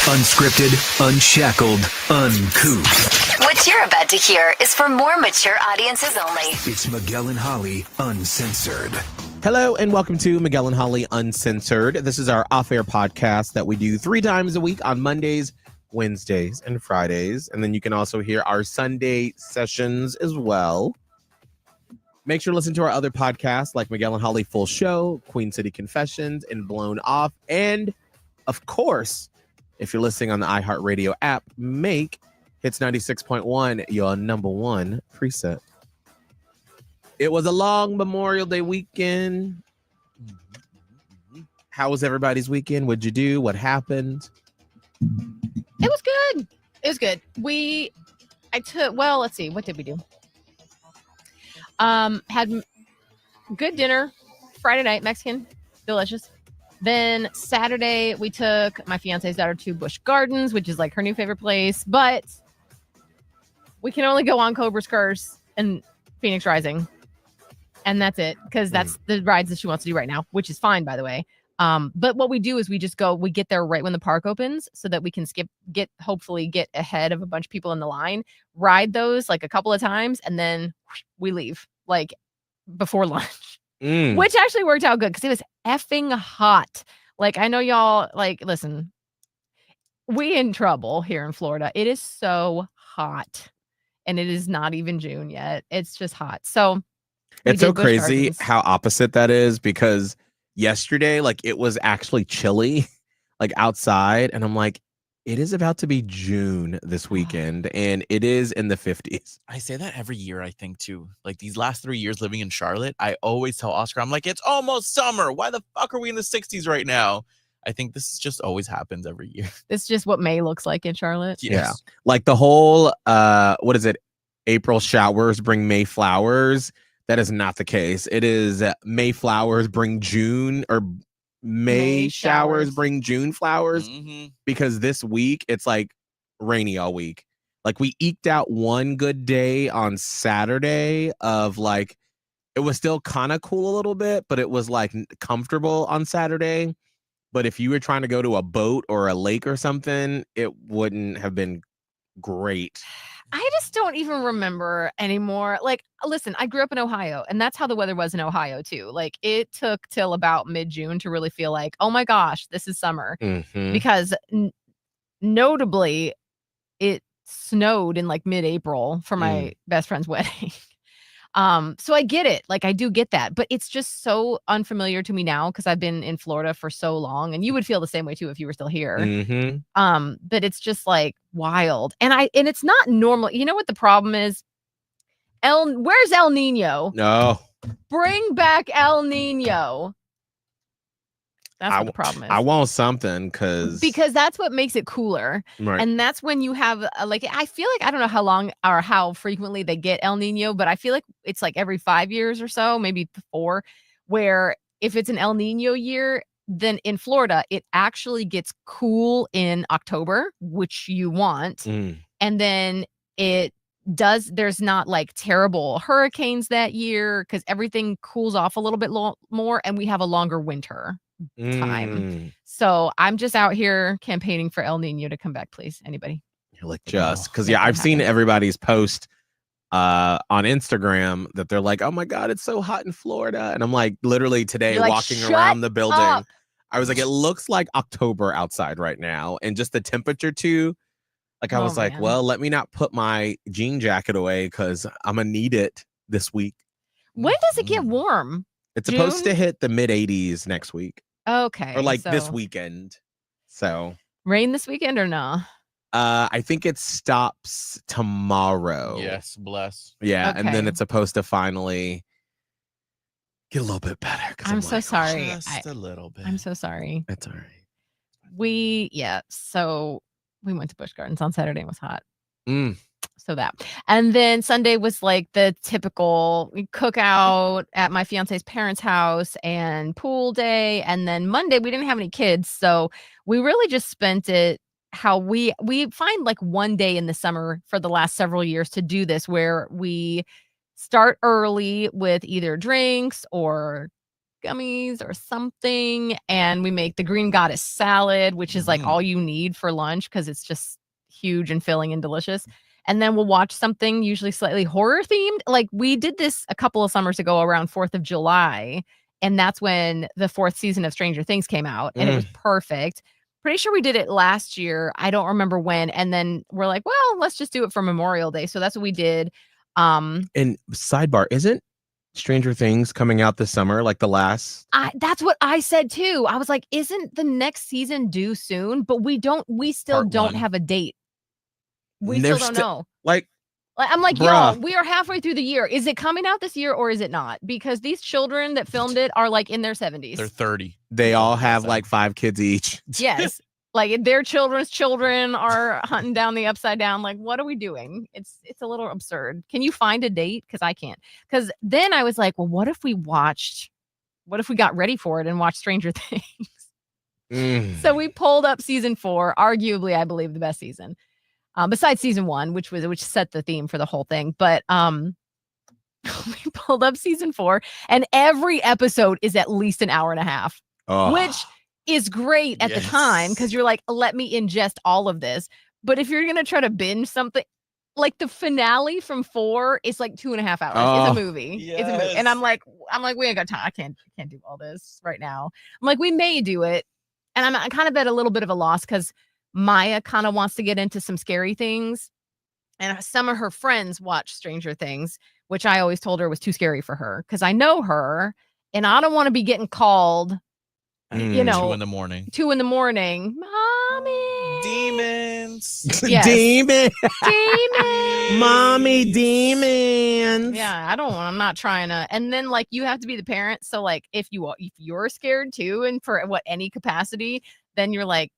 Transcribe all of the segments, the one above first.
Unscripted, unshackled, uncouth. What you're about to hear is for more mature audiences only. It's Miguel and Holly Uncensored. Hello and welcome to Miguel and Holly Uncensored. This is our off-air podcast that we do 3 times a week on Mondays, Wednesdays, and Fridays. And then you can also hear our Sunday sessions as well. Make sure to listen to our other podcasts like Miguel and Holly Full Show, Queen City Confessions, and Blown Off. And, of course, if you're listening on the iHeartRadio app, make Hits 96.1 your number one preset. It was a long Memorial Day weekend. How was everybody's weekend? What'd you do? What happened? It was good. It was good. Let's see. What did we do? Had good dinner Friday night, Mexican, delicious. Then Saturday, we took my fiance's daughter to Busch Gardens, which is like her new favorite place. But we can only go on Cobra's Curse and Phoenix Rising. And that's it, because that's the rides that she wants to do right now, which is fine, by the way. But what we do is we get there right when the park opens so that we can hopefully get ahead of a bunch of people in the line, ride those like a couple of times, and then we leave like before lunch. Which actually worked out good because it was effing hot. Like, I know y'all, like, listen, we in trouble here in Florida. It is so hot, and it is not even June yet. It's just hot. So it's so crazy how opposite that is, because yesterday, like, it was actually chilly, like, outside, and I'm like, it is about to be June this weekend, and it is in the 50s. I say that every year, I think, too. Like, these last 3 years living in Charlotte, I always tell Oscar, I'm like, it's almost summer. Why the fuck are we in the 60s right now? I think this just always happens every year. It's just what May looks like in Charlotte. Yes. Yeah. Like the whole, what is it? April showers bring May flowers. That is not the case. It is May flowers bring June, or May showers bring June flowers, because this week it's like rainy all week. Like, we eked out one good day on Saturday of like, it was still kind of cool a little bit, but it was like comfortable on Saturday. But if you were trying to go to a boat or a lake or something, it wouldn't have been great. I just don't even remember anymore. Like, listen, I grew up in Ohio, and that's how the weather was in Ohio too. Like, it took till about mid-June to really feel like, oh my gosh, this is summer. Because notably, it snowed in like mid-April for my best friend's wedding. So I get it. Like, I do get that, but it's just so unfamiliar to me now because I've been in Florida for so long, and you would feel the same way too if you were still here. But it's just like wild, and it's not normal. You know what the problem is? Where's El Nino? No, bring back El Nino. That's what the problem is. I want something because that's what makes it cooler. Right. And that's when you have I feel like, I don't know how long or how frequently they get El Nino, but I feel like it's like every 5 years or so, maybe 4, where if it's an El Nino year, then in Florida, it actually gets cool in October, which you want. And then there's not like terrible hurricanes that year because everything cools off a little bit more, and we have a longer winter time. So I'm just out here campaigning for El Nino to come back, please. Anybody? You're like, just because I've seen everybody's post on Instagram that they're like, oh my god, it's so hot in Florida, and I'm like, literally today, walking around the building, I was like, it looks like October outside right now, and just the temperature too. Like, I was like, well, let me not put my jean jacket away because I'm gonna need it this week. When does it get warm? It's supposed to hit the mid 80s next week. Okay. Or like this weekend. So rain this weekend or no? I think it stops tomorrow. Yes, bless. Yeah, and then it's supposed to finally get a little bit better. I'm so sorry. Just a little bit. I'm so sorry. It's all right. So we went to Busch Gardens on Saturday and it was hot. So that. And then Sunday was like the typical cookout at my fiance's parents' house and pool day. And then Monday, we didn't have any kids. So we really just spent it how we find like one day in the summer for the last several years to do this, where we start early with either drinks or gummies or something, and we make the green goddess salad, which is like all you need for lunch because it's just huge and filling and delicious. And then we'll watch something usually slightly horror themed. Like we did this a couple of summers ago around 4th of July, and that's when the 4th season of Stranger Things came out, and it was perfect. Pretty sure we did it last year. I don't remember when. And then we're like, well, let's just do it for Memorial Day. So that's what we did. And sidebar, isn't Stranger Things coming out this summer, like the last? That's what I said too. I was like, isn't the next season due soon? But we still Part don't one. have a date. We They're still don't know. Like, I'm like, bruh. yo, we are halfway through the year. Is it coming out this year or is it not? Because these children that filmed it are like in their 70s. They're 30. they all have like 5 kids each. Yes. Like their children's children are hunting down the upside down. Like, what are we doing? It's a little absurd. Can you find a date? Because I can't. Because then I was like, well, what if we got ready for it and watched Stranger Things? So we pulled up season 4, arguably, I believe, the best season. Besides season 1, which set the theme for the whole thing. But we pulled up season 4, and every episode is at least an hour and a half, which is great at the time because you're like, let me ingest all of this. But if you're gonna try to binge something, like the finale from 4 is like 2.5 hours. It's a movie. It's a movie. And I'm like, we ain't got time. I can't do all this right now. I'm like, we may do it. And I'm kind of at a little bit of a loss because Maya kind of wants to get into some scary things. And some of her friends watch Stranger Things, which I always told her was too scary for her because I know her and I don't want to be getting called, 2 in the morning. 2 in the morning. Mommy. Demons. Yes. Demon. Demons. Mommy demons. Yeah, I'm not trying to. And then like you have to be the parent. So like if you're scared too, and for any capacity, then you're like,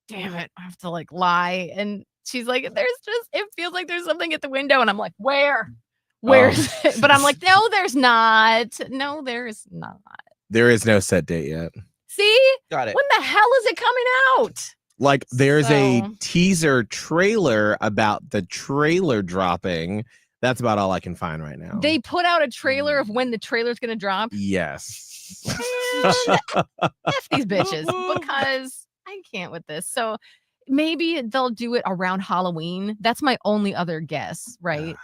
damn it, I have to like lie. And she's like, it feels like there's something at the window. And I'm like, where is it? But I'm like, no, there's not. No, there's not. There is no set date yet. See? Got it. When the hell is it coming out? Like there's a So- teaser trailer about the trailer dropping. That's about all I can find right now. They put out a trailer of when the trailer's going to drop. Yes. F these bitches because I can't with this. So maybe they'll do it around Halloween. That's my only other guess, right?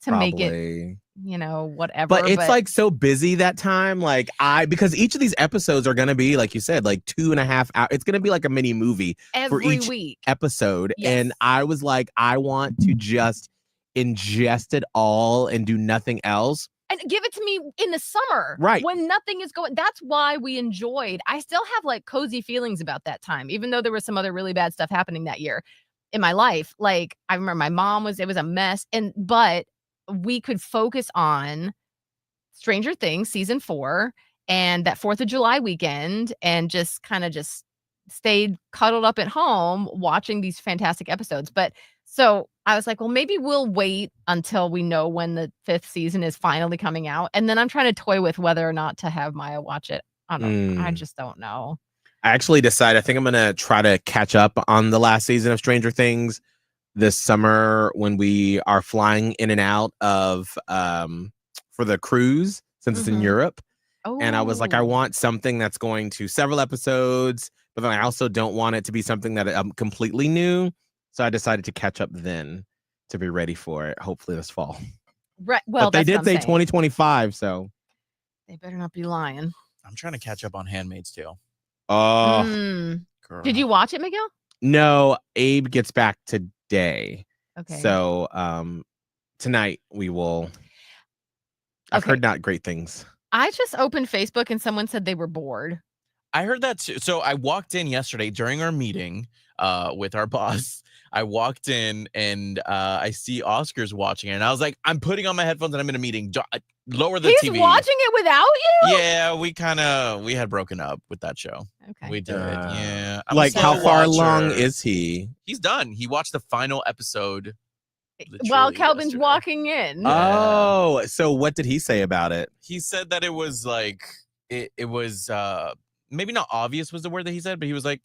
To make it, Probably. whatever. But it's like so busy that time. Like because each of these episodes are gonna be, like you said, like 2.5 hours. It's gonna be like a mini movie for every each week. episode. Yes. And I was like, I want to just ingest it all and do nothing else. And give it to me in the summer. Right. When nothing is going. That's why we enjoyed. I still have like cozy feelings about that time, even though there was some other really bad stuff happening that year in my life. Like I remember my mom it was a mess. But we could focus on Stranger Things season 4 and that 4th of July weekend and just kind of just stayed cuddled up at home watching these fantastic episodes. But so I was like, well, maybe we'll wait until we know when the 5th season is finally coming out. And then I'm trying to toy with whether or not to have Maya watch it. I don't know. I just don't know. I actually decided I think I'm gonna try to catch up on the last season of Stranger Things this summer when we are flying in and out of for the cruise since it's in Europe. And I was like, I want something that's going to several episodes, but then I also don't want it to be something that completely new. So I decided to catch up then to be ready for it, hopefully this fall. Right. Well, but they that's did what I'm say saying. 2025, so They better not be lying. I'm trying to catch up on Handmaid's Tale. oh Girl. Did you watch it, Miguel? no, Abe gets back today. Okay. So tonight we will. I've Okay. heard not great things. I just opened Facebook and someone said they were bored. I heard that too. So I walked in yesterday during our meeting with our boss. I walked in and I see Oscar's watching it. And I was like, I'm putting on my headphones and I'm in a meeting. Lower the He's TV. watching it without you? Yeah, we had broken up with that show. Okay. We did. Yeah. I'm a Like, how slow far watcher. along is he? He's done. He watched the final episode. While literally Calvin's yesterday. walking in. Oh, so what did he say about it? He said that it was like it was maybe not obvious was the word that he said, but he was like,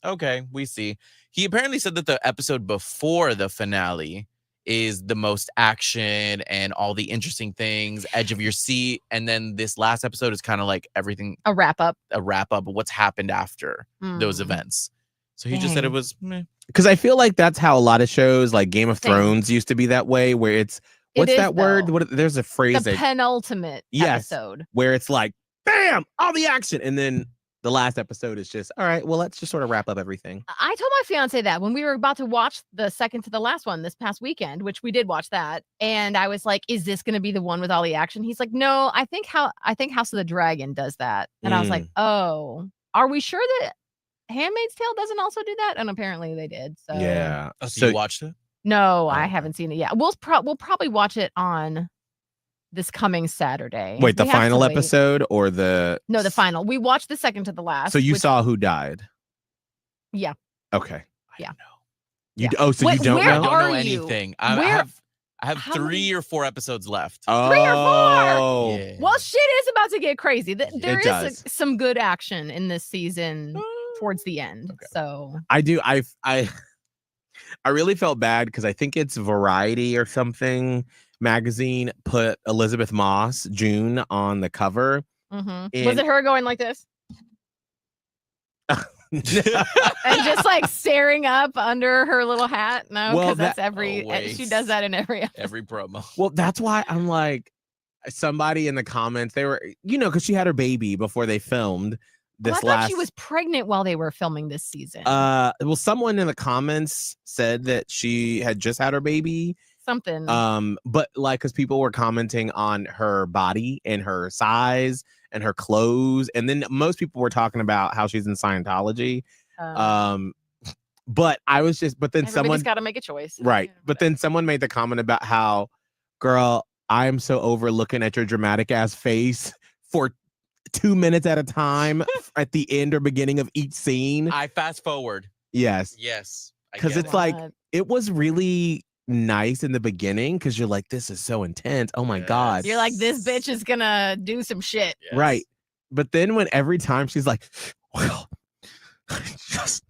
okay, we see. He apparently said that the episode before the finale is the most action and all the interesting things, edge of your seat. And then this last episode is kind of like everything, A wrap up. a wrap up of what's happened after those Mm. events. So he just said it Dang. was meh. Because I feel like that's how a lot of shows like Game of Same. Thrones used to be that way, where it's It what's is, that word? though. There's a phrase The that penultimate Yes. episode. where it's like, bam, all the action, and then the last episode is just, all right, well, let's just sort of wrap up everything. I told my fiance that when we were about to watch the second to the last one this past weekend, which we did watch that, and I was like, "Is this going to be the one with all the action?" He's like, "No, I think House of the Dragon does that," and I was like, "Oh, are we sure that Handmaid's Tale doesn't also do that?" And apparently they did. So Yeah. Oh, so you watched it? no, I okay. haven't seen it yet. We'll probably watch it on this coming Saturday. Wait, the We have to final wait. episode or the? No, the final. We watched the second to the last. So you which- saw who died? Yeah. Okay. Yeah. know. You Yeah. oh, so Wait, you don't where I know? don't are know you? anything. I Where- have how 3 many- or 4 episodes left. 3 or 4? Oh. Yeah. Well, shit is about to get crazy. There It is does. some good action in this season towards the end. Okay. So I do. I really felt bad because I think it's Variety or something magazine put Elizabeth Moss June on the cover. was And- it her going like this and just like staring up under her little hat? No, Well, because that's every Always. she does that in every episode. Every promo. Well, that's why I'm like, somebody in the comments, they were, because she had her baby before they filmed Oh, I this thought last. she was pregnant while they were filming this season. Well, someone in the comments said that she had just had her baby. Something. But like, because people were commenting on her body and her size and her clothes, and then most people were talking about how she's in Scientology. But I was just, but then everybody's someone, got to make a choice. right? Yeah, But then someone made the comment about how, girl, I am so over looking at your dramatic ass face for 2 minutes at a time at the end or beginning of each scene. I fast forward. Yes, Yes. I because get it's it. like God. it was really nice in the beginning because you're like, this is so intense. Oh my god, You're like, this bitch is gonna do some shit. Yes. right? But then when every time she's like, well, I just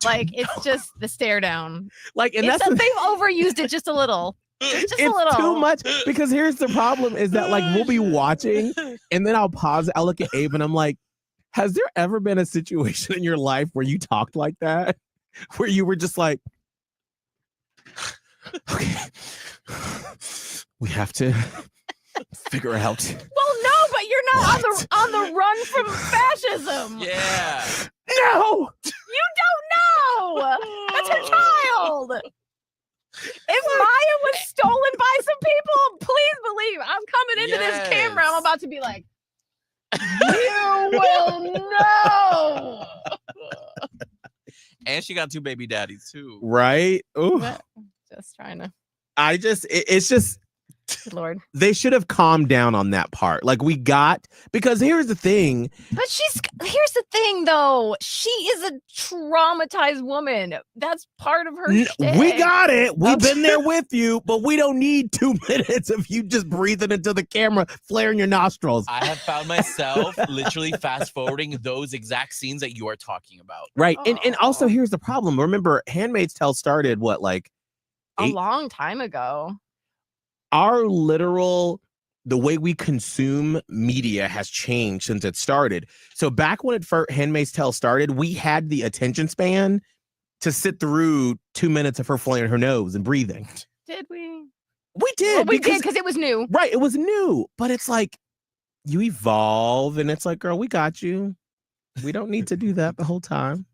Like it's just the stare down. like, and It's that's that the they've overused it just a little. Just a it's little. too much because here's the problem is that like we'll be watching and then I'll pause, I'll look at Abe and I'm like, has there ever been a situation in your life where you talked like that? Where you were just like, okay, we have to figure out. Well, no, but you're not on the run from fascism. Yeah. No, You don't know. That's her child. If Maya was stolen by some people, please believe I'm coming into this camera. I'm Yes. about to be like, you will know. And she got 2 baby daddies too. right? Ooh, But just trying to, it's just good Lord. they should have calmed down on that part. Like we got, because here's the thing. But here's the thing though. She is a traumatized woman. That's part of her We shtick. got it. We've been there with you, but we don't need 2 minutes of you just breathing into the camera, flaring your nostrils. I have found myself literally fast forwarding those exact scenes that you are talking about. Right. And also Aw. here's the problem. Remember, Handmaid's Tale started what, like a 8 long time ago. our the way we consume media has changed since it started. So back when Handmaid's Tale started, we had the attention span to sit through 2 minutes of her flaring her nose and breathing. Did we? We did. Well, we did because it was new. Right. It was new, but it's like you evolve and it's like, girl, we got you. We don't need to do that the whole time.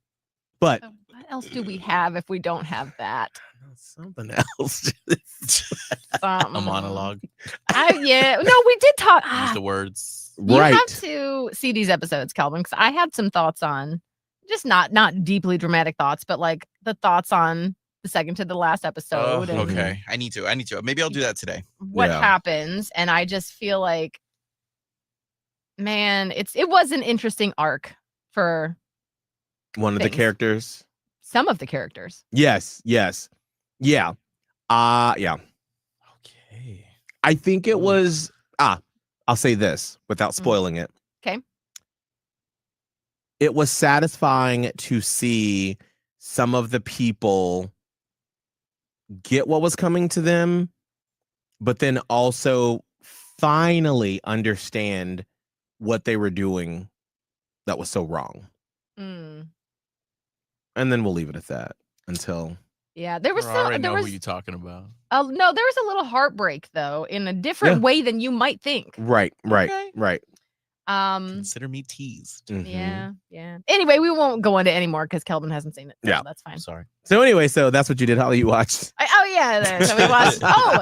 But So what else do we have if we don't have that? something else. A monologue. Yeah. No, we did talk. Use the words. You Right. have to see these episodes, Calvin, because I had some thoughts on just not deeply dramatic thoughts, but like the thoughts on the second to the last episode and Okay. I need to. Maybe I'll do that today. what Yeah. happens. And I just feel like, man, it was an interesting arc for One of the Things. characters. some of the characters. Yes. Yeah. Yeah. Okay. I think it was I'll say this without spoiling it. 'Kay. It was satisfying to see some of the people get what was coming to them, but then also finally understand what they were doing that was so wrong. Mm. And then we'll leave it at that until. Yeah, there was I already there know was who you're talking about. no, there was a little heartbreak though, in a different way than you might think. Right. Okay. Consider me teased. Mhm. Yeah. Anyway, we won't go into any more because Kelvin hasn't seen it. So Yeah. that's fine. I'm sorry. So anyway, so that's what you did, Holly. You watched. So we watched.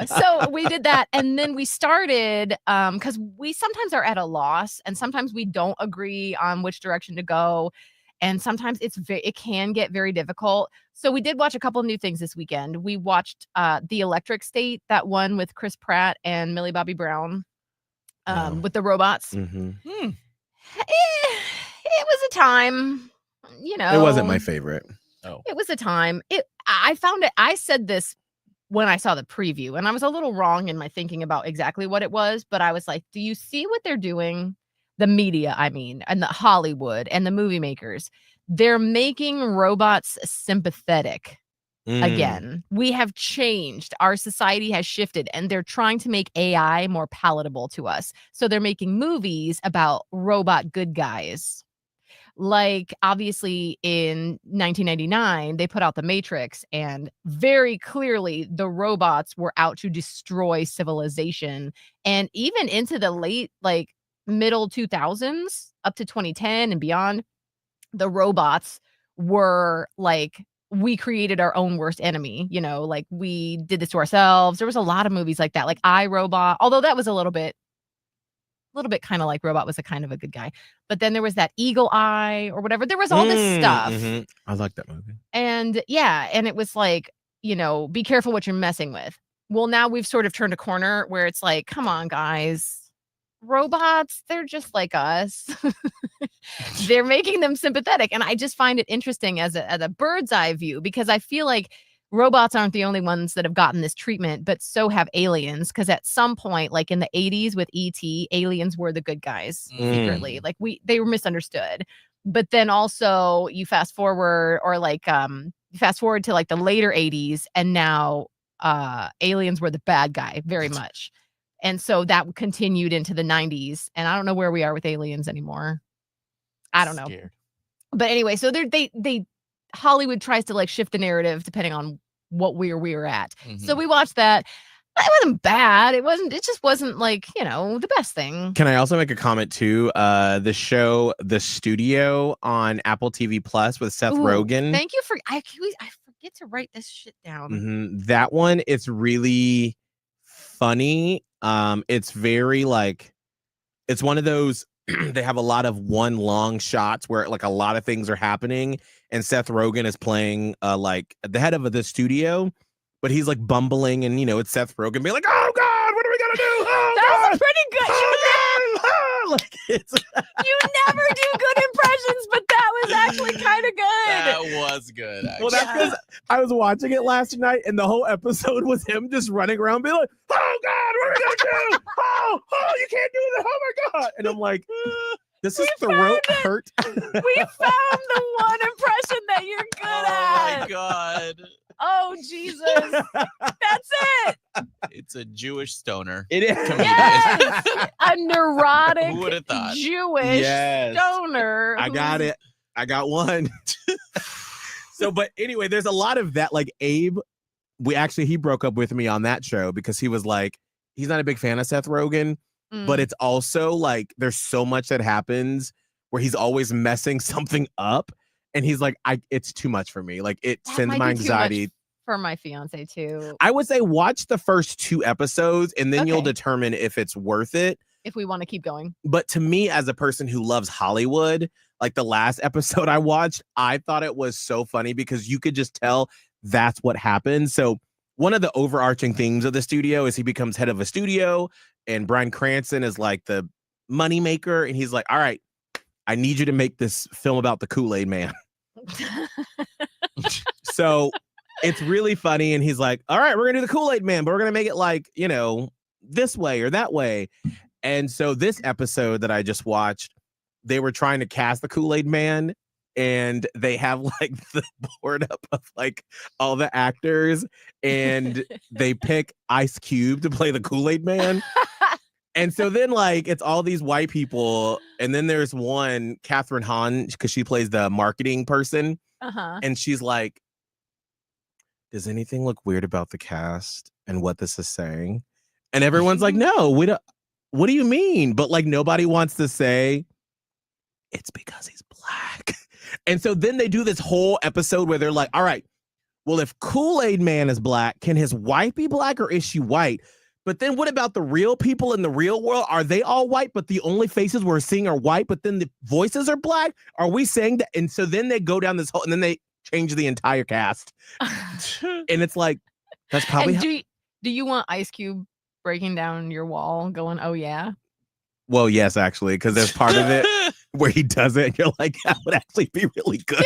So we did that, and then we started because we sometimes are at a loss, and sometimes we don't agree on which direction to go, and sometimes it can get very difficult. So we did watch a couple of new things this weekend. We watched The Electric State, that one with Chris Pratt and Millie Bobby Brown, with the robots. Mm-hmm. It was a time, It wasn't my favorite. Oh, It was a time. I found it. I said this when I saw the preview, and I was a little wrong in my thinking about exactly what it was, but I was like, do you see what they're doing? The media, I mean, and the Hollywood and the movie makers, they're making robots sympathetic again. We have changed. Our society has shifted, and they're trying to make AI more palatable to us. So they're making movies about robot good guys. Like, obviously, in 1999, they put out The Matrix, and very clearly the robots were out to destroy civilization. And even into the late, middle 2000s, up to 2010 and beyond, the robots were like, we created our own worst enemy, like we did this to ourselves. There was a lot of movies like that, like iRobot, although that was a little bit kind of like Robot was a kind of a good guy. But then there was that Eagle Eye or whatever. There was all this stuff. Mm-hmm. I like that movie. And yeah, and it was like, be careful what you're messing with. Well, now we've sort of turned a corner where it's like, come on, guys. Robots, they're just like us. They're making them sympathetic. And I just find it interesting as a bird's eye view, because I feel like robots aren't the only ones that have gotten this treatment, but so have aliens. Because at some point, like in the 80s with E.T., aliens were the good guys secretly. Like they were misunderstood. But then also you fast forward to like the later 80s, and now aliens were the bad guy very much. And so that continued into the 90s. And I don't know where we are with aliens anymore. I don't know. Scared. But anyway, so they Hollywood tries to like shift the narrative depending on what we're at. So we watched that. It wasn't bad. It just wasn't like, the best thing. Can I also make a comment too? The show The Studio on Apple TV Plus with Seth Rogen. Thank you I forget to write this shit down. Mm-hmm. That one, it's really funny. It's very it's one of those, they have a lot of one long shots where like a lot of things are happening, and Seth Rogen is playing like the head of the studio, but he's like bumbling, and it's Seth Rogen being like, oh God, what are we gonna do? Oh, that God! was pretty good. You never do good impressions, but that was actually kind of good. That was good. Actually. Well, that's because I was watching it last night, and the whole episode was him just running around being like, oh God, what are we gonna do? Oh, you can't do that. Oh my God. And I'm like, this is throat hurt. We found the one impression that you're good at. Oh my God. Oh Jesus. That's it. It's a Jewish stoner. It is. Yes. A neurotic Who would have thought? Jewish stoner. I got it. I got one. But anyway, there's a lot of that. Like Abe, he broke up with me on that show because he was like, he's not a big fan of Seth Rogen, but it's also like there's so much that happens where he's always messing something up, and he's like, it's too much for me. Like it sends my anxiety. For my fiance too. I would say watch the first 2 episodes, and then you'll determine if it's worth it. If we want to keep going. But to me, as a person who loves Hollywood, like the last episode I watched, I thought it was so funny because you could just tell that's what happened. So one of the overarching themes of the studio is he becomes head of a studio, and Bryan Cranston is like the money maker, and he's like, all right, I need you to make this film about the Kool-Aid Man. So it's really funny, and he's like, all right, we're gonna do the Kool-Aid Man, but we're gonna make it like, this way or that way. And so this episode that I just watched, they were trying to cast the Kool-Aid Man, and they have like the board up of like all the actors, and they pick Ice Cube to play the Kool-Aid Man. And so then like it's all these white people, and then there's one, Catherine Hahn, because she plays the marketing person, and she's like, does anything look weird about the cast and what this is saying? And everyone's like, no, we don't. What do you mean? But like nobody wants to say it's because he's black. And so then they do this whole episode where they're like, all right, well, if Kool-Aid Man is black, can his wife be black or is she white? But then what about the real people in the real world? Are they all white, but the only faces we're seeing are white, but then the voices are black? Are we saying that? And so then they go down this whole, and then they change the entire cast. And it's like, that's probably and do you want Ice Cube breaking down your wall going, oh yeah? Well, yes, actually, because there's part of it where he does it and you're like, that would actually be really good.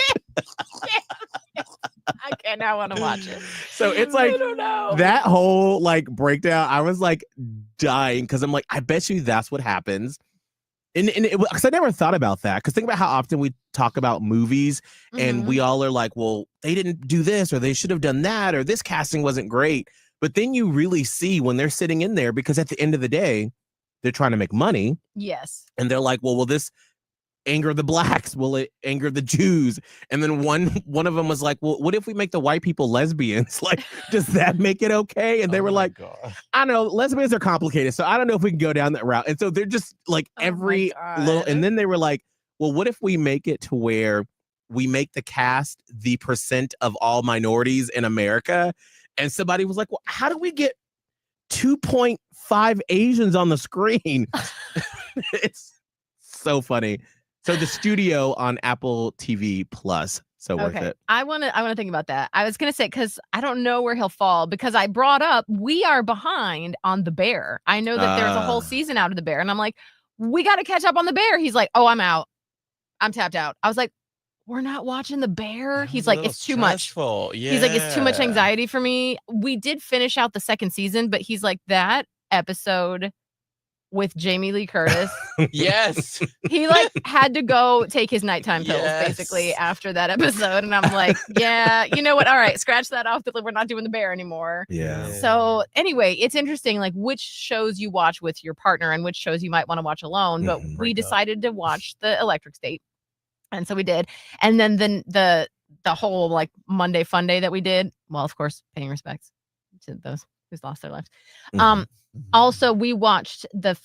Okay, now I want to watch it. So it's like I don't know. that whole like breakdown, I was like dying because I'm like, I bet you that's what happens. And because I never thought about that. Because think about how often we talk about movies and we all are like, well, they didn't do this or they should have done that or this casting wasn't great. But then you really see when they're sitting in there, because at the end of the day, they're trying to make money. Yes. And they're like, well, will this anger the blacks? Will it anger the Jews? And then one of them was like, well, what if we make the white people lesbians? Like, does that make it okay? And they were like, I don't know, lesbians are complicated, so I don't know if we can go down that route. And so they're just like every little, and then they were like, well, what if we make it to where we make the cast the percent of all minorities in America? And somebody was like, well, how do we get 2.5 Asians on the screen? It's so funny. So the studio on Apple TV Plus, so worth it. I want to think about that. I was gonna say, because I don't know where he'll fall, because I brought up we are behind on The Bear. I know that there's a whole season out of The Bear, and I'm like, we got to catch up on The Bear. He's like, oh, I'm out. I'm tapped out. I was like, we're not watching The Bear. He's like, it's too much. Yeah. He's like, it's too much anxiety for me. We did finish out the second season, but he's like, that episode with Jamie Lee Curtis. Yes. He like had to go take his nighttime pills basically after that episode. And I'm like, yeah, you know what? All right, scratch that off. We're not doing The Bear anymore. Yeah. So anyway, it's interesting like which shows you watch with your partner and which shows you might want to watch alone. But we decided to watch the Electric State. And so we did. And then the whole like Monday Fun Day that we did, well, of course, paying respects to those who's lost their lives. Also, we watched the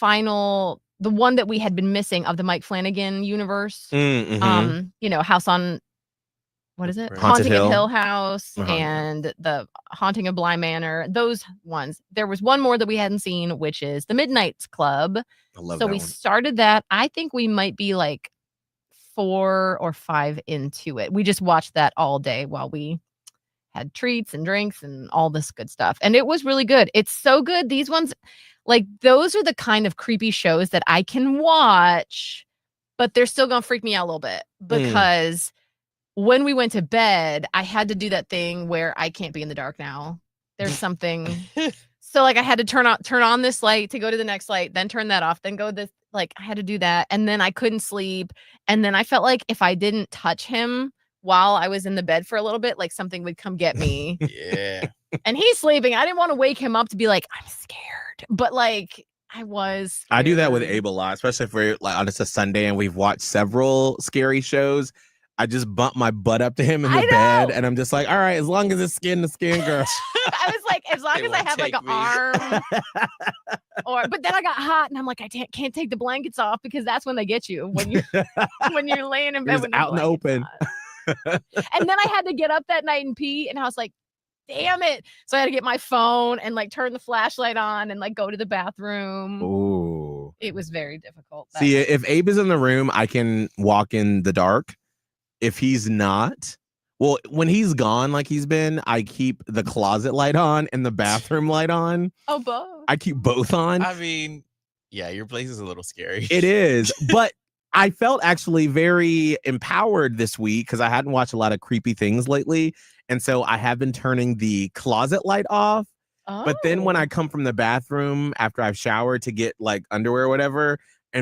one that we had been missing of the Mike Flanagan universe. You know, House on, what is it? Haunting of Hill House and the Haunting of Bly Manor. Those ones. There was one more that we hadn't seen, which is the Midnight's Club. I love so that we one. started that. I think we might be like 4 or 5 into it. We just watched that all day while we had treats and drinks and all this good stuff. And it was really good. It's so good. These ones, like, those are the kind of creepy shows that I can watch, but they're still going to freak me out a little bit because when we went to bed, I had to do that thing where I can't be in the dark now. There's something. So like I had to turn on this light to go to the next light, then turn that off, then go this, like I had to do that. And then I couldn't sleep. And then I felt like if I didn't touch him while I was in the bed for a little bit, like something would come get me. Yeah. And he's sleeping. I didn't want to wake him up to be like, I'm scared. But like I was scared. I do that with Abe a lot, especially if we're like on it's a Sunday and we've watched several scary shows. I just bump my butt up to him in the bed and I'm just like, all right, as long as it's skin to skin, girl. I was like, as long as I have like an arm. But then I got hot and I'm like, I can't take the blankets off because that's when they get you when you're laying in bed out in the open. And then I had to get up that night and pee and I was like, damn it. So I had to get my phone and like turn the flashlight on and like go to the bathroom. Ooh. It was very difficult. See, if Abe is in the room, I can walk in the dark. If he's not, well, when he's gone, like he's been, I keep the closet light on and the bathroom light on. Oh, both. I keep both on. I mean, yeah, your place is a little scary. It is, but I felt actually very empowered this week because I hadn't watched a lot of creepy things lately. And so I have been turning the closet light off. Oh. But then when I come from the bathroom after I've showered to get like underwear or whatever,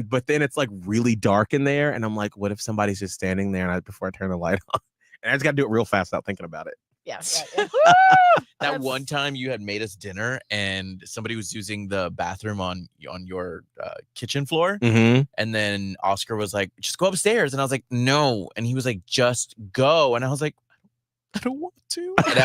but then it's like really dark in there, and I'm like, what if somebody's just standing there before I turn the light on? And I just got to do it real fast without thinking about it. Yeah. That That's- one time you had made us dinner and somebody was using the bathroom on your kitchen floor, Mm-hmm. and then Oscar was like, just go upstairs, and I was like, no, and he was like, just go, and I was like, I don't want to, and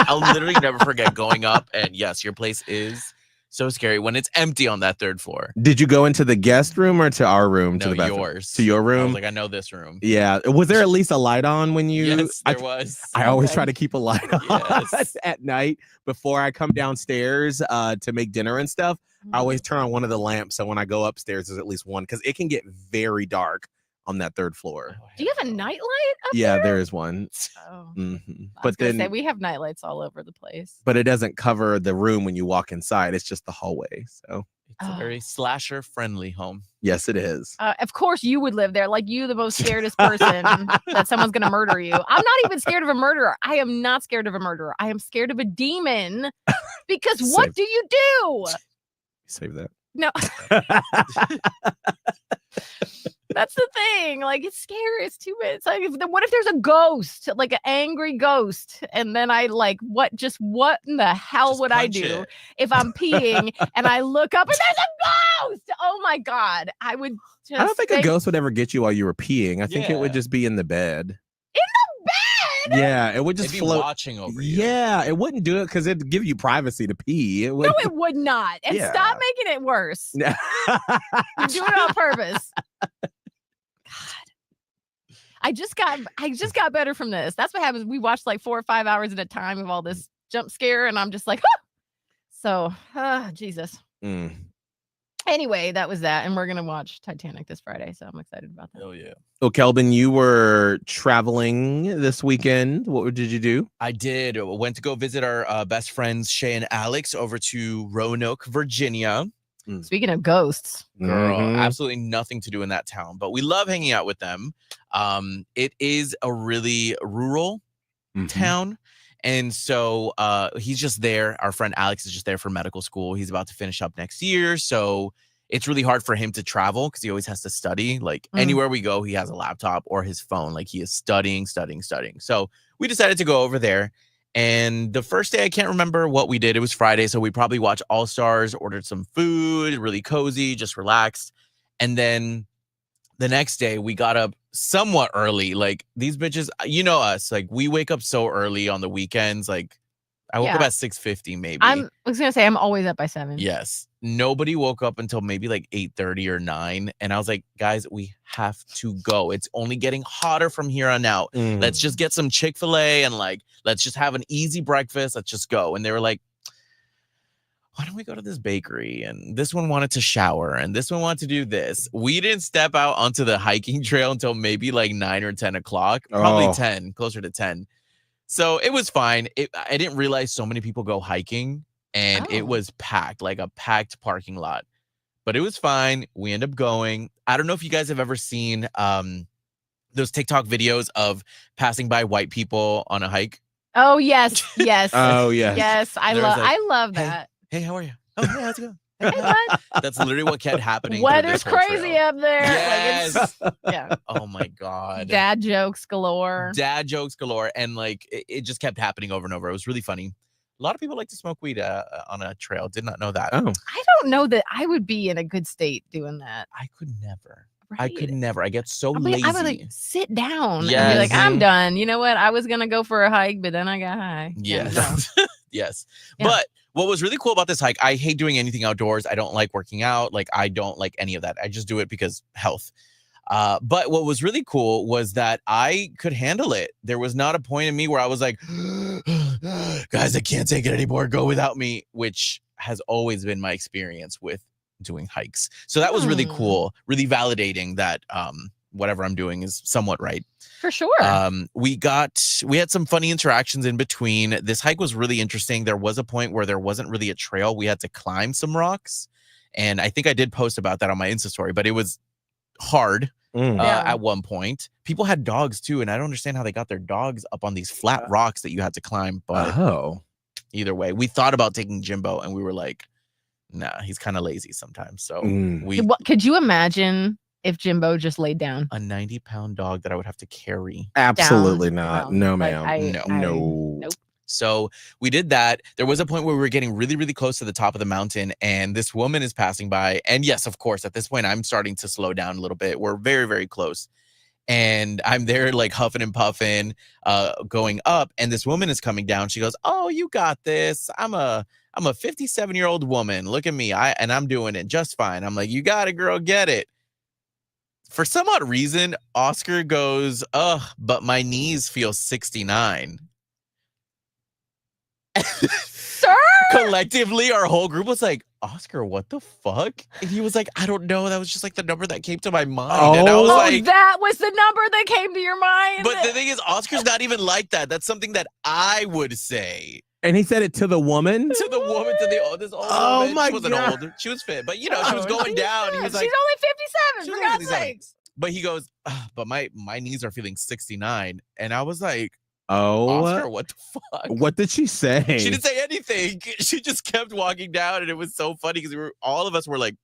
I'll literally never forget going up, and yes, your place is so scary when it's empty on that third floor. Did you go into the guest room or to our room? No, To the bathroom? yours. To your I room? was like, I know this room. Yeah. Was there at least a light on when you? Yes, there was. I always Okay. try to keep a light on Yes. at night before I come downstairs to make dinner and stuff. I always turn on one of the lamps, so when I go upstairs, there's at least one because it can get very dark on that third floor. Do you have a nightlight up Yeah, there? there is one. Oh. Mhm. I was But gonna then, say, we have nightlights all over the place. but it doesn't cover the room when you walk inside. It's just the hallway. So It's a very slasher friendly home. yes, it is. Of course, you would live there. Like you, the most scaredest person that someone's gonna murder you. I'm not even scared of a murderer. I am not scared of a murderer. I am scared of a demon. Because what Same. do you do? Save that. No, that's the thing. Like it's scary. It's too bad. It's like, what if there's a ghost, like an angry ghost, and then I like what in the hell Just would I punch do it. if I'm peeing and I look up and there's a ghost? Oh my god, I would. Just I don't think a think- ghost would ever get you while you were peeing. I think it would Yeah. just be in the bed. bed. Yeah, it would just They'd be float. watching over you. Yeah, it wouldn't do it because it'd give you privacy to pee. It would. No, it would not. And Yeah. stop making it worse. You're doing it on purpose. God. I just got better from this. That's what happens. We watched like 4 or 5 hours at a time of all this jump scare, and I'm just like, ah! So Jesus. Mm. Anyway, that was that. And we're gonna watch Titanic this Friday, so I'm excited about that. Hell yeah. So, Kelvin, you were traveling this weekend. What did you do? I did. Went to go visit our best friends, Shay and Alex, over to Roanoke, Virginia. Speaking of ghosts, Girl, Mhm. absolutely nothing to do in that town, but we love hanging out with them. It is a really rural Mhm. town. And so he's just there. Our friend Alex is just there for medical school. He's about to finish up next year. So it's really hard for him to travel because he always has to study. Like anywhere we go, he has a laptop or his phone. Like he is studying. So we decided to go over there. And the first day, I can't remember what we did. It was Friday. So we probably watched All Stars, ordered some food, really cozy, just relaxed. And then the next day, we got up somewhat early. Like these bitches, you know us. Like we wake up so early on the weekends. Like I woke up Yeah. at 6:50 maybe. I was gonna say I'm always up by 7. Yes. Nobody woke up until maybe like 8:30 or 9. And I was like, guys, we have to go. It's only getting hotter from here on out. Mm. Let's just get some Chick-fil-A and like, let's just have an easy breakfast. Let's just go. And they were like, why don't we go to this bakery? And this one wanted to shower and this one wanted to do this. We didn't step out onto the hiking trail until maybe like 9 or 10 o'clock, probably Oh. 10, closer to 10. So it was fine. I didn't realize so many people go hiking and it Oh. was packed, like a packed parking lot. But it was fine. We end up going. I don't know if you guys have ever seen those TikTok videos of passing by white people on a hike. Oh yes, yes, Oh, yes. yes. I There's love. like, I love hey, that. Hey, how are you? Oh, yeah, how's it going? Hey, bud. That's literally what kept happening. through Weather's this whole crazy trail. up there. Yes. Like it's, yeah. Oh my god. Dad jokes galore. Dad jokes galore, and like it just kept happening over and over. It was really funny. A lot of people like to smoke weed on a trail. Did not know that. Oh, I don't know that I would be in a good state doing that. I could never. I Right? could never. I get so I lazy. would like sit down and be Yes. like, I'm done. You know what? I was gonna go for a hike, but then I got high. Yes. Yes. Yeah. But what was really cool about this hike, I hate doing anything outdoors. I don't like working out. Like I don't like any of that. I just do it because health. But what was really cool was that I could handle it. There was not a point in me where I was like, guys, I can't take it anymore. Go without me, which has always been my experience with doing hikes. So that was really Hmm. cool, really validating that whatever I'm doing is somewhat right. For sure. We had some funny interactions in between. This hike was really interesting. There was a point where there wasn't really a trail. We had to climb some rocks. And I think I did post about that on my Insta story, but it was hard Mm. Yeah. at one point. People had dogs too, and I don't understand how they got their dogs up on these flat rocks that you had to climb. But Oh. either way, we thought about taking Jimbo and we were like, Nah, he's kind of lazy sometimes. So Could you imagine if Jimbo just laid down? A 90-pound dog that I would have to carry. Absolutely Down. not. Down. No, Like, ma'am. No. Nope. So we did that. There was a point where we were getting really, really close to the top of the mountain, and this woman is passing by. And yes, of course, at this point, I'm starting to slow down a little bit. We're very, very close. And I'm there like huffing and puffing, going up. And this woman is coming down. She goes, "Oh, you got this. I'm a 57-year-old woman. Look at me. I'm doing it just fine." I'm like, "You got it, girl. Get it." For some odd reason, Oscar goes, "Ugh, but my knees feel 69." Sir? Collectively, our whole group was like, "Oscar, what the fuck?" And he was like, "I don't know. That was just like the number that came to my mind." And I was like, that was the number that came to your mind. but the thing is, Oscar's not even like that. That's something that I would say. And he said it to the woman? To the woman, to this old Oh woman. my She wasn't God. old. She was fit, but she was going down. He was like, she's only 57, She for was God's 57. sakes. but he goes, "But my knees are feeling 69." And I was like, Oh, "Oscar, what the fuck?" what did she say? She didn't say anything. She just kept walking down, and it was so funny because all of us were like,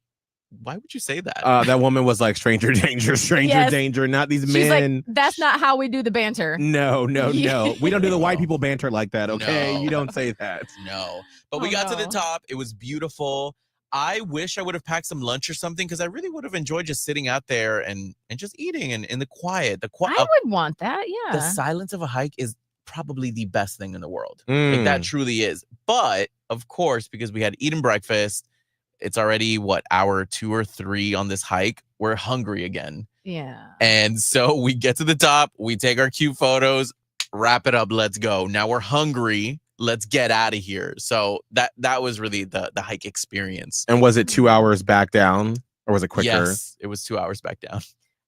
"Why would you say that?" That woman was like, stranger danger, Yes. danger, not these She's men. like, that's not how we do the banter. No. Yeah. We don't do the white No. people banter like that, okay? No. You don't say that. No, but we Oh, got to the no. top. It was beautiful. I wish I would have packed some lunch or something because I really would have enjoyed just sitting out there and just eating and in the quiet. I would want that, yeah. The silence of a hike is probably the best thing in the world. Like Mm. that truly is. But of course, because we had eaten breakfast, it's already hour 2 or 3 on this hike. We're hungry again. Yeah. And so we get to the top, we take our cute photos, wrap it up, let's go. Now we're hungry. Let's get out of here. So that was really the hike experience. And was it 2 hours back down or was it quicker? Yes, it was 2 hours back down.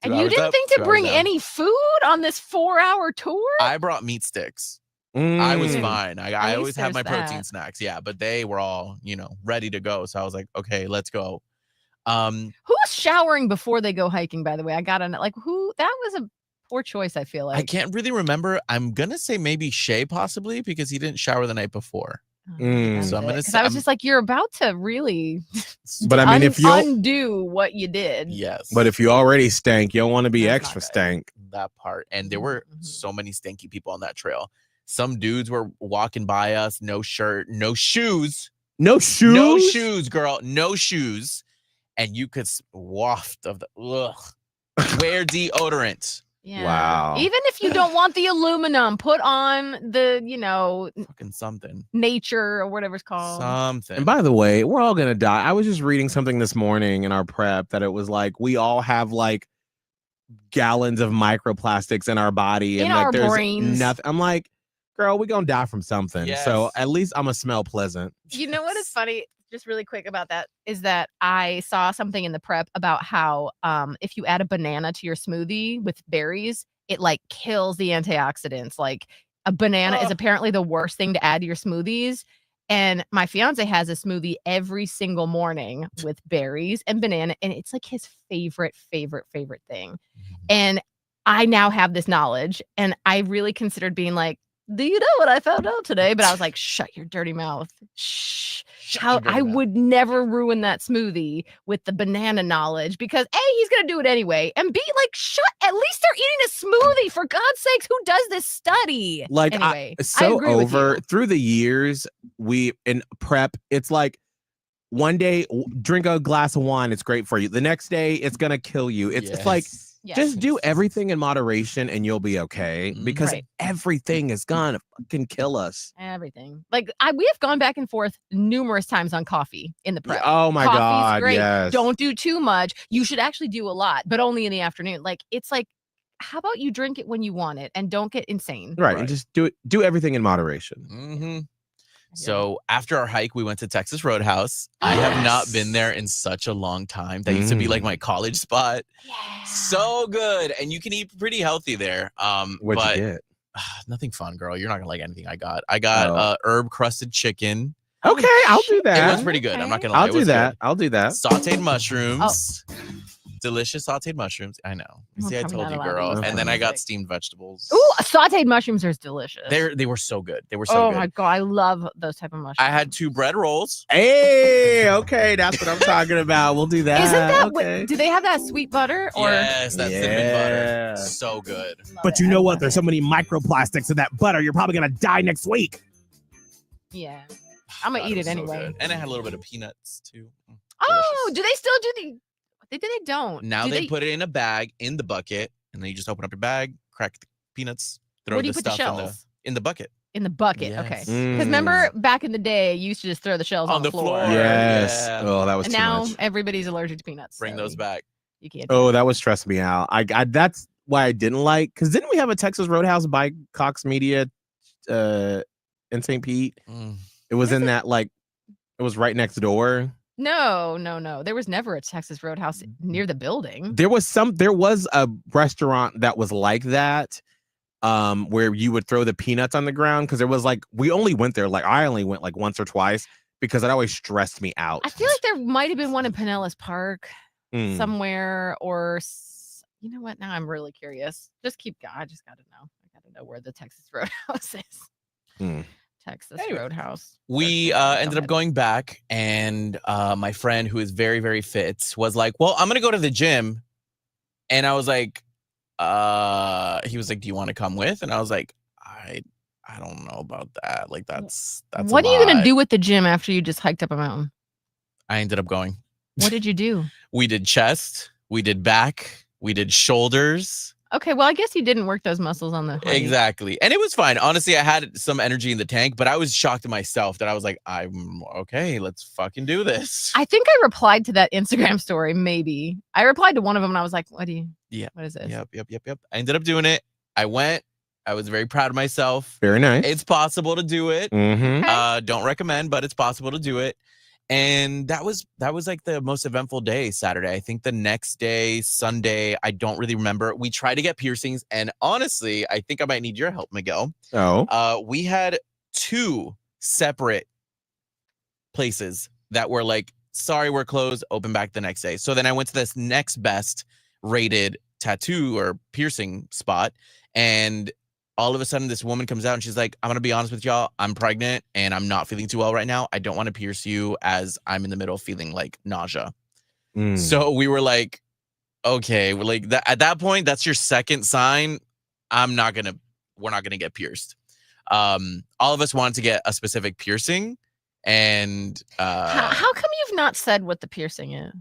And 2 you hours didn't up, think 2 to hours bring down. any food on this 4-hour tour? I brought meat sticks. I was Mm. fine. I At always least have my there's protein that. snacks. Yeah, but they were all, ready to go. So I was like, okay, let's go. Who's showering before they go hiking, by the way? I got on it. Like, that was a poor choice, I feel like. I can't really remember. I'm going to say maybe Shay possibly because he didn't shower the night before. Mm. So I'm gonna Because say- I was I'm- just like, you're about to really But I mean, if you undo what you did. Yes. but if you already stank, you don't want to be That's not extra good. stank. That part. And there were Mhm. so many stinky people on that trail. Some dudes were walking by us, no shirt, no shoes. No shoes. No shoes, girl. No shoes. And you could waft of the wear deodorant. Yeah. Wow. Even if you don't want the aluminum, put on the, Fucking something. nature or whatever it's called. Something. And by the way, we're all gonna die. I was just reading something this morning in our prep that it was like we all have like gallons of microplastics in our body and In like our there's brains. nothing. I'm like, girl, we gonna die from something. So Yes. at least I'm gonna smell pleasant. You know what is funny? Just really quick about that is that I saw something in the prep about how if you add a banana to your smoothie with berries, it like kills the antioxidants. Like a banana is Oh. apparently the worst thing to add to your smoothies. And my fiance has a smoothie every single morning with berries and banana, and it's like his favorite thing. And I now have this knowledge, and I really considered being like, do you know what I found out today? But I was like, shut your dirty mouth. Shh. How I would never ruin that smoothie with the banana knowledge because A, he's gonna do it anyway, and B, like, shut. At least they're eating a smoothie, for God's sakes. Who does this study? Like Anyway, I so agree with over you. through the years, we in prep, it's like one day drink a glass of wine, it's great for you. The next day, it's gonna kill you. It's like Yes. just do everything in moderation and you'll be okay because Right. everything is gonna fucking kill us. Everything. Like we have gone back and forth numerous times on coffee in the prep. Oh my Coffee's God, great. yes. Don't do too much. You should actually do a lot, but only in the afternoon. Like it's like, how about you drink it when you want it and don't get insane? Right, Right. and just do everything in moderation. Mm-hmm. So after our hike, we went to Texas Roadhouse. I have not Yes. been there in such a long time. That used to be like my college spot. Yeah. So good, and you can eat pretty healthy there. What'd but you get? nothing fun, girl. You're not gonna like anything I got. I got Oh. herb crusted chicken. Okay, I'll do It that. was pretty good. I'm not gonna lie. I'll It do was that. good. I'll do that. Sauteed mushrooms. Delicious sauteed mushrooms. I know. Well, See, I probably told not you, allowed to girl. use And then that I got music. steamed vegetables. Ooh, sauteed mushrooms are delicious. They were so good. They were so good. my god, I love those type of mushrooms. I had 2 bread rolls. Hey, okay, that's what I'm talking about. We'll do that. Isn't that okay? what? Do they have that sweet butter or? Yes, that cinnamon Yeah. butter. So good. But you know what? There's so many microplastics in that butter. You're probably gonna die next week. Yeah, I'm gonna God, eat it was so anyway. good. And it had a little bit of peanuts too. Oh, Delicious. do they still do the? They don't. Now do they put it in a bag in the bucket, and then you just open up your bag, crack the peanuts, throw Where do you the put the stuff shells? in the bucket. In the bucket. Okay. Yes. Because remember back in the day, you used to just throw the shells on the floor. Yes. Yeah. Oh, that was And too now much. everybody's allergic to peanuts. Bring so those back. You can't. Do Oh, that. that was stressing me out. I that's why I didn't like, because didn't we have a Texas Roadhouse by Cox Media in St. Pete? It was in that, like, it was right next door. No. There was never a Texas Roadhouse near the building. There was a restaurant that was like that, where you would throw the peanuts on the ground, because there was like, we only went there, like I only went like once or twice because it always stressed me out. I feel like there might have been one in Pinellas Park Mm. somewhere, or you know what? Now I'm really curious. Just keep going. I just gotta know. I gotta know where the Texas Roadhouse is. Mm. Texas Anyway, Roadhouse. We Searching. Go ended up ahead. going back, and my friend, who is very, very fit, was like, "Well, I'm gonna go to the gym," and I was like, he was like, "Do you want to come with?" And I was like, I don't know about that. Like, that's What are you gonna do with the gym after you just hiked up a mountain? I ended up going. What did you do? We did chest, we did back, we did shoulders. Okay, well, I guess you didn't work those muscles on the hike. Exactly. And it was fine. Honestly, I had some energy in the tank, but I was shocked at myself that I was like, I'm okay, let's fucking do this. I think I replied to that Instagram story. Maybe I replied to one of them, and I was like, "What do you? Yeah. What is this?" Yep. I ended up doing it. I went. I was very proud of myself. Very nice. It's possible to do it. Mm-hmm. Okay. Don't recommend, but it's possible to do it. And that was like the most eventful day, Saturday. I think the next day, Sunday, I don't really remember. We tried to get piercings, and honestly, I think I might need your help, Miguel. Oh. We had 2 separate places that were like, sorry, we're closed, open back the next day. So then I went to this next best rated tattoo or piercing spot, and all of a sudden this woman comes out and she's like, I'm gonna be honest with y'all, I'm pregnant and I'm not feeling too well right now. I don't want to pierce you as I'm in the middle of feeling like nausea. Mm. So we were like, okay, we're like at that point, that's your second sign. We're not gonna get pierced. All of us wanted to get a specific piercing, and How come you've not said what the piercing is?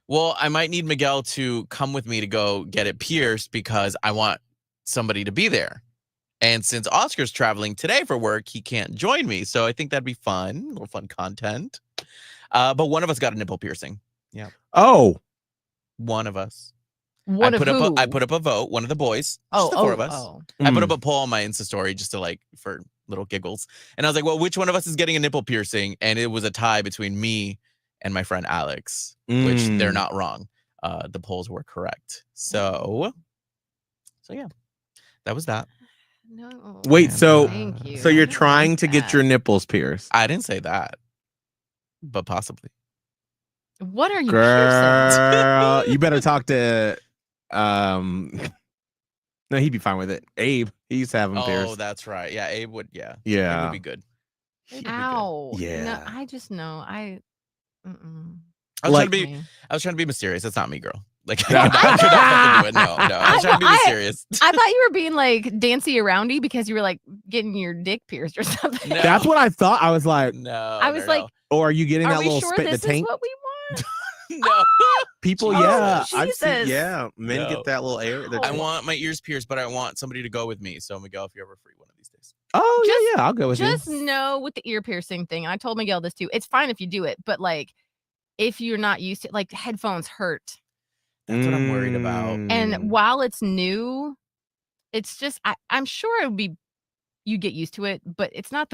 well, I might need Miguel to come with me to go get it pierced because I want somebody to be there. And since Oscar's traveling today for work, he can't join me. So I think that'd be fun, a little fun content. But one of us got a nipple piercing. Yeah. Oh. One of us. One of who? I put up a vote, one of the boys. Oh, just the 4 of us. oh. I put up a poll on my Insta story just to like for little giggles. And I was like, well, which one of us is getting a nipple piercing? And it was a tie between me and my friend Alex, which they're not wrong. The polls were correct. So yeah, that was that. No. Wait, so Thank you. so I you're don't trying like to get that. your nipples pierced? I didn't say that, but possibly. What are you piercing? Girl, you better talk to no, he'd be fine with it. Abe, he used to have them Oh, pierced. that's right. Yeah, Abe would. Yeah, Abe Yeah. would be good. Abe would be good. Ow. No, Yeah. I just know. Mm-mm. I was Like- trying to be myserious. That's not me, girl. Like No. I could not fucking do it. No. I was trying to be myserious. I thought you were being like dancy aroundy because you were like getting your dick pierced or something. No. That's what I thought. I was like, No, I was like, or are you getting are that we little sure spit in the this is tank? what we want? no. People, Oh, yeah. I've Jesus. seen, yeah. Men No. get that little air. Oh. I want my ears pierced, but I want somebody to go with me. So Miguel, if you're ever free one of these days. Oh, Just- yeah, I'll go with Just you. know with the ear piercing thing, I told Miguel this too. It's fine if you do it, but like if you're not used to like headphones hurt. That's what I'm worried about. Mm. And while it's new, it's just I'm sure it would be you get used to it, but it's not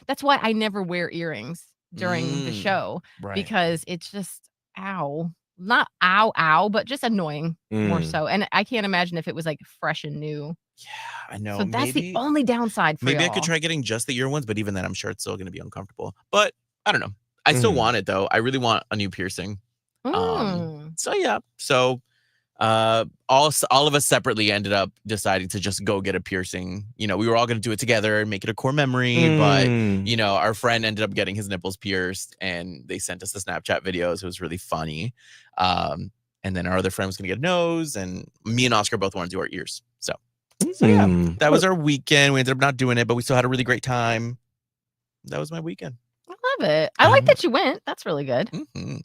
that's why I never wear earrings during the Mm, show Right. because it's just not ow, but just annoying more Mm. so. And I can't imagine if it was like fresh and new. Yeah, I know. so that's maybe the only downside for maybe I y'all. could try getting just the ear ones, but even then, I'm sure it's still going to be uncomfortable. But I don't know. I still Mm. want it though. I really want a new piercing. Mm. So yeah. So all of us separately ended up deciding to just go get a piercing. You know, we were all going to do it together and make it a core memory, but you know, our friend ended up getting his nipples pierced and they sent us the Snapchat videos. It was really funny. And then our other friend was going to get a nose, and me and Oscar both wanted to do our ears. So yeah, that was our weekend. We ended up not doing it, but we still had a really great time. That was my weekend. I love it. I like that you went. That's really good. Mm-hmm.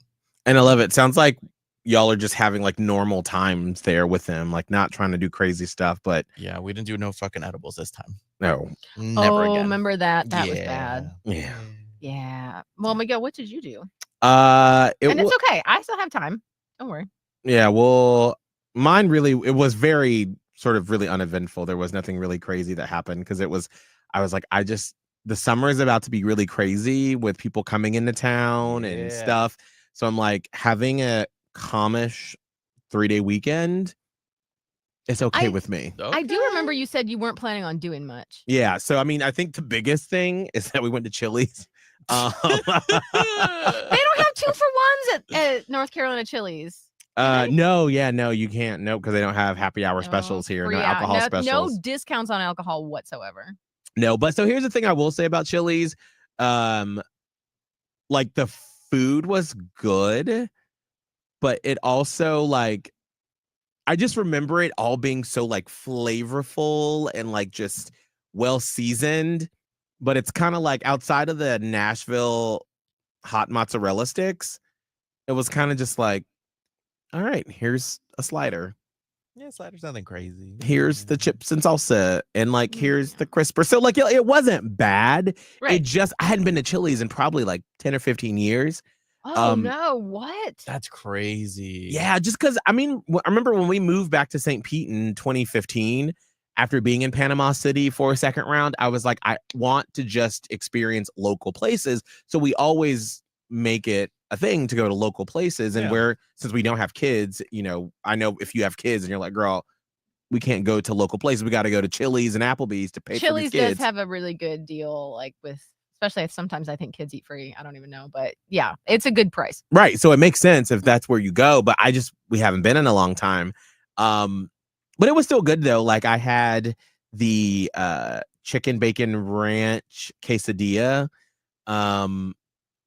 And I love it. Sounds like y'all are just having like normal times there with them, like not trying to do crazy stuff. But Yeah, we didn't do no fucking edibles this time. no, Never again. Remember that? That was bad. yeah. Yeah. Well, Miguel, what did you do? And It's okay. I still have time. Don't worry. Yeah, well, mine really, it was very sort of really uneventful. There was nothing really crazy that happened because I was like, the summer is about to be really crazy with people coming into town and stuff. So I'm like, having a calmish 3-day weekend, it's okay with me. I do remember you said you weren't planning on doing much. Yeah. So, I mean, I think the biggest thing is that we went to Chili's. They don't have 2-for-1s at North Carolina Chili's. No, you can't. Nope, because they don't have happy hour specials here. No alcohol specials. No discounts on alcohol whatsoever. No, but so here's the thing I will say about Chili's. Like the food was good, but it also like I just remember it all being so like flavorful and like just well seasoned. But it's kind of like outside of the Nashville hot mozzarella sticks, it was kind of just like, all right, here's a slider. Yeah, slider's nothing crazy. Here's the chips and salsa, and like here's the crisper. So like it wasn't bad. Right. It just I hadn't been to Chili's in probably like 10 or 15 years. Oh no, what? That's crazy. Yeah, just because I mean, I remember when we moved back to St. Pete in 2015, after being in Panama City for a second round, I was like, I want to just experience local places. So we always make it a thing to go to local places. And since we don't have kids, you know, I know if you have kids and you're like, girl, we can't go to local places. We got to go to Chili's and Applebee's to pay Chili's for these kids. does have a really good deal, like with, especially if sometimes I think kids eat free. I don't even know, but yeah, it's a good price. Right. So it makes sense if that's where you go, but we haven't been in a long time. But it was still good though. Like I had the chicken bacon ranch quesadilla.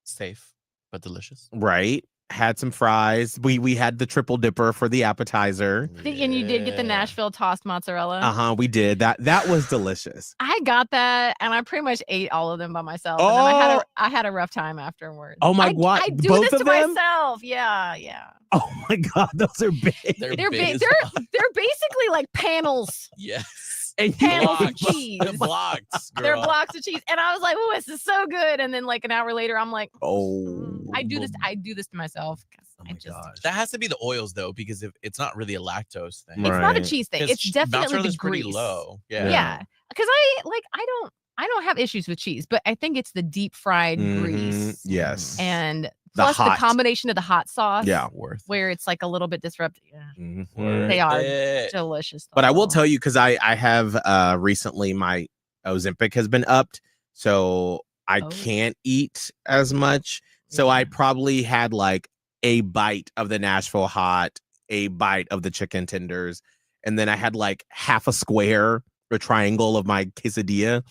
Safe but delicious. Right. Had some fries. We had the triple dipper for the appetizer. And you did get the Nashville tossed mozzarella. We did. That was delicious. I got that and I pretty much ate all of them by myself. And then I had a rough time afterwards. Oh my God. I do Both this to of them? myself. Yeah. Oh my God, those are big. They're They're big. they're basically like panels. Yes. And Panels of Blocks. cheese. They're blocks. They're girl. blocks of cheese. And I was like, oh, this is so good. And then like an hour later, I'm like, I do this to myself. Oh my gosh. That has to be the oils though, because if it's not really a lactose thing. It's not a Right. cheese thing. 'Cause It's definitely the mozzarella's pretty grease. low. Yeah. Because I don't have issues with cheese, but I think it's the deep fried grease. Yes. And The plus the hot. combination of the hot sauce. Yeah. Worth. Where it's like a little bit disruptive. Yeah. Mhm. They are it. delicious. But I will though. tell you, because I have recently my Ozempic has been upped, so I can't eat as much. So I probably had like a bite of the Nashville hot, a bite of the chicken tenders, and then I had like half a square or triangle of my quesadilla.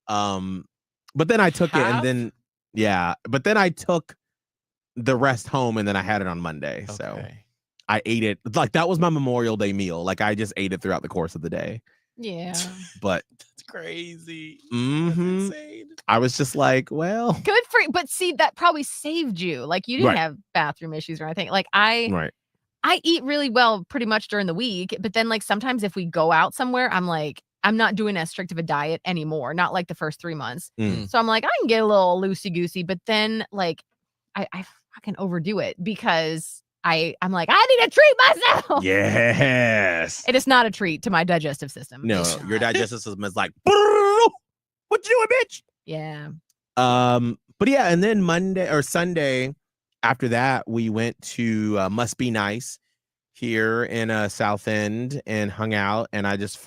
But then I took it, and then but then I took the rest home, and then I had it on Monday. So Okay. I ate it like that was my Memorial Day meal. Like I just ate it throughout the course of the day. Yeah. But That's crazy. mhm, That's insane. I was just like, well, Good for you. But see, that probably saved you. Like you didn't Right. have bathroom issues or anything. Like I eat really well pretty much during the week. But then like sometimes if we go out somewhere, I'm like, I'm not doing as strict of a diet anymore. Not like the first 3 months. Mm. So I'm like, I can get a little loosey-goosey. But then like I fucking overdo it because I'm like, I need to treat myself. Yes. It is not a treat to my digestive system. No, It's your not. digestive system is like, what you doing, bitch? Yeah. But yeah, and then Monday or Sunday after that, we went to Must Be Nice here in South End and hung out. And I just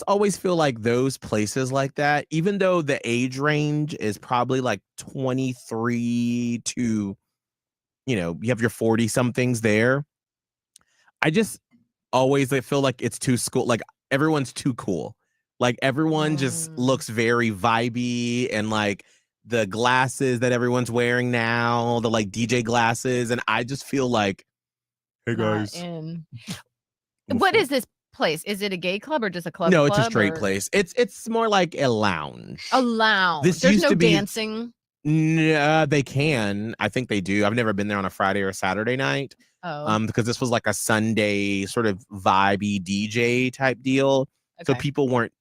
always feel like those places like that, even though the age range is probably like 23 to you have your 40 somethings there. I just always feel like it's too school. Like everyone's too cool. Like everyone just looks very vibey, and like the glasses that everyone's wearing now, the like DJ glasses. And I just feel like, hey guys. What is this place? Is it a gay club or just a club? No, it's a straight place. It's more like a lounge. A lounge. There's no dancing. They can. I think they do. I've never been there on a Friday or a Saturday night. Because this was like a Sunday sort of vibey DJ type deal. Okay. So people weren't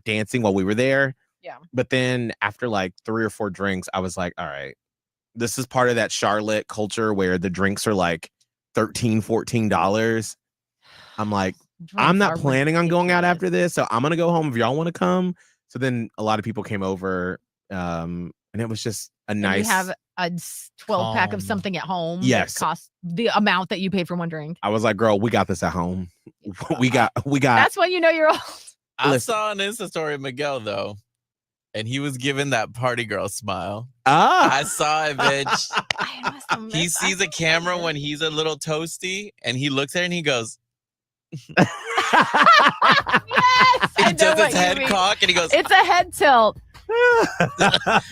dancing while we were there. Yeah. But then after like 3 or 4 drinks, I was like, all right, this is part of that Charlotte culture where the drinks are like $13, $14. I'm like, I'm not planning on going out after this, so I'm gonna go home if y'all want to come. So then a lot of people came over, and it was just a nice. You have a 12-pack of something at home. Yes, that costs the amount that you paid for one drink. I was like, girl, we got this at home. we got. That's when you know you're old. I saw an Insta story of Miguel though, and he was giving that party girl smile. I saw it, bitch. He sees a camera when he's a little toasty, and he looks at it and he goes. Yes, he does his head cock and he goes, it's a head tilt.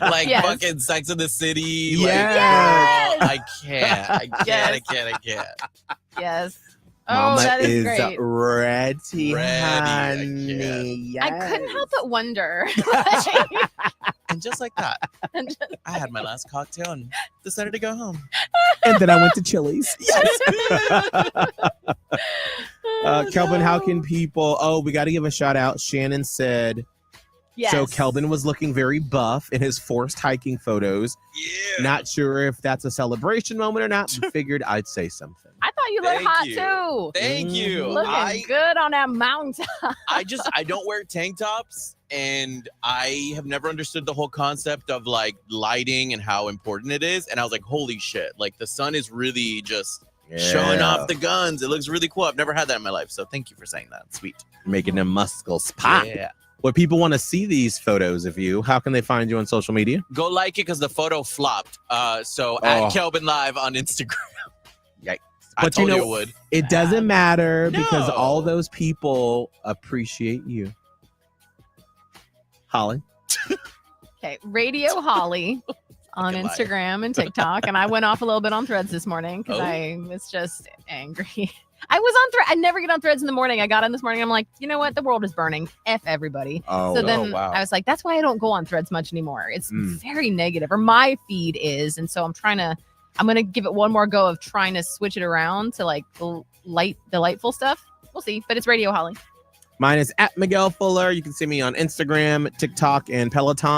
Like fucking Sex in the City. Yes. Like, I can't. Yes. Mama that is great. Ready, honey. Yes. I couldn't help but wonder. And just like that, I had my last cocktail and decided to go home. And then I went to Chili's. Yes. Kelvin, how can people? Oh, we got to give a shout out. Shannon said. Yes. So Kelvin was looking very buff in his forced hiking photos. Yeah. Not sure if that's a celebration moment or not, but figured I'd say something. I thought you looked hot too. Thank you. Looking good on that mountain. I don't wear tank tops, and I have never understood the whole concept of like lighting and how important it is. And I was like, holy shit, like the sun is really just showing off the guns. It looks really cool. I've never had that in my life. So thank you for saying that. Sweet. Making them muscles pop. Yeah. What people want to see these photos of you, how can they find you on social media? Go like it because the photo flopped. So at Kelvin Live on Instagram. Yikes. But you know, it would. It doesn't matter because all those people appreciate you. Holly. Okay, Radio Holly on Instagram and TikTok. And I went off a little bit on Threads this morning because I was just angry. I was on Threads. I never get on Threads in the morning. I got on this morning. I'm like, you know what? The world is burning. F everybody. So then I was like, that's why I don't go on Threads much anymore. It's very negative, or my feed is. And so I'm going to give it one more go of trying to switch it around to like delightful stuff. We'll see. But it's Radio Holly. Mine is at Miguel Fuller. You can see me on Instagram, TikTok, and Peloton.